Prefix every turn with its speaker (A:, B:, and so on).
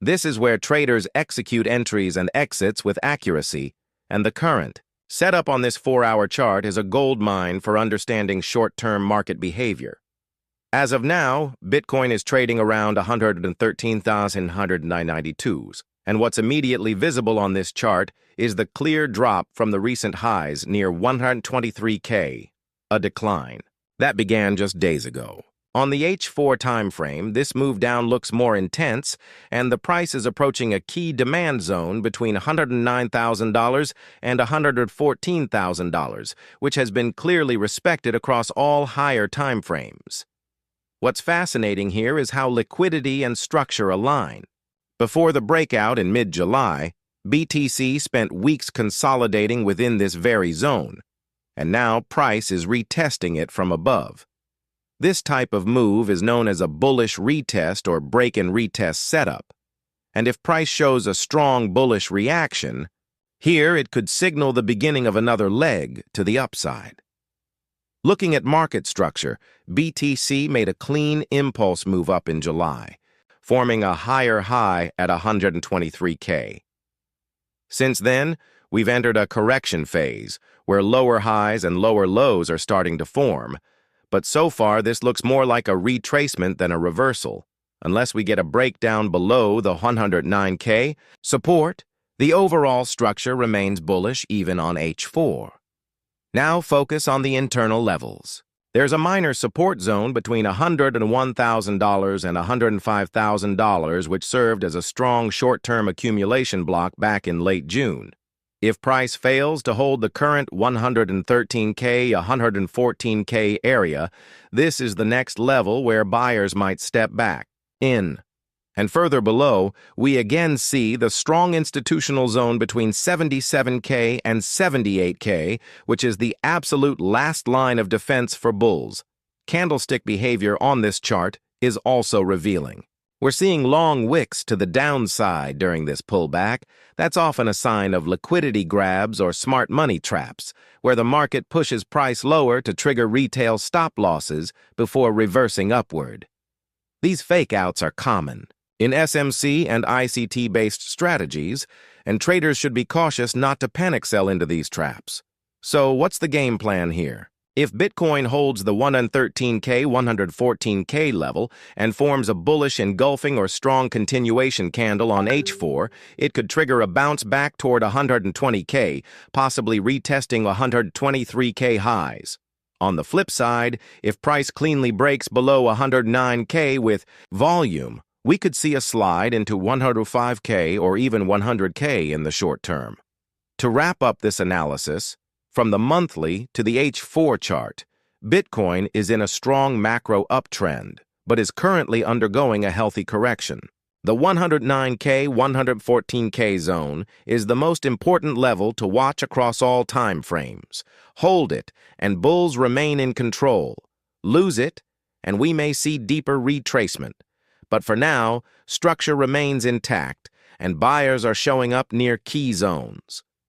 A: This is where traders execute entries and exits with accuracy, and the current setup on this 4-hour chart is a gold mine for understanding short-term market behavior. As of now, Bitcoin is trading around 113,192s, and what's immediately visible on this chart is the clear drop from the recent highs near 123K, a decline. That began just days ago. On the H4 timeframe, this move down looks more intense, and the price is approaching a key demand zone between $109,000 and $114,000, which has been clearly respected across all higher timeframes. What's fascinating here is how liquidity and structure align. Before the breakout in mid-July, BTC spent weeks consolidating within this very zone, and now price is retesting it from above. This type of move is known as a bullish retest or break-and-retest setup, and if price shows a strong bullish reaction, here it could signal the beginning of another leg to the upside. Looking at market structure, BTC made a clean impulse move up in July, forming a higher high at 123K. Since then, we've entered a correction phase, where lower highs and lower lows are starting to form, but so far this looks more like a retracement than a reversal. Unless we get a breakdown below the 109K support, the overall structure remains bullish even on H4. Now focus on the internal levels. There's a minor support zone between $101,000 and $105,000 which served as a strong short-term accumulation block back in late June. If price fails to hold the current 113K, 114K area, this is the next level where buyers might step back in. And further below, we again see the strong institutional zone between 77K and 78K, which is the absolute last line of defense for bulls. Candlestick behavior on this chart is also revealing. We're seeing long wicks to the downside during this pullback. That's often a sign of liquidity grabs or smart money traps, where the market pushes price lower to trigger retail stop losses before reversing upward. These fake-outs are common in SMC and ICT-based strategies, and traders should be cautious not to panic sell into these traps. So what's the game plan here? If Bitcoin holds the 113K, 114K level and forms a bullish engulfing or strong continuation candle on H4, it could trigger a bounce back toward 120K, possibly retesting 123K highs. On the flip side, if price cleanly breaks below 109K with volume, we could see a slide into 105K or even 100K in the short term. To wrap up this analysis, from the monthly to the H4 chart, Bitcoin is in a strong macro uptrend, but is currently undergoing a healthy correction. The 109K, 114K zone is the most important level to watch across all time frames. Hold it, and bulls remain in control. Lose it, and we may see deeper retracement. But for now, structure remains intact, and buyers are showing up near key zones.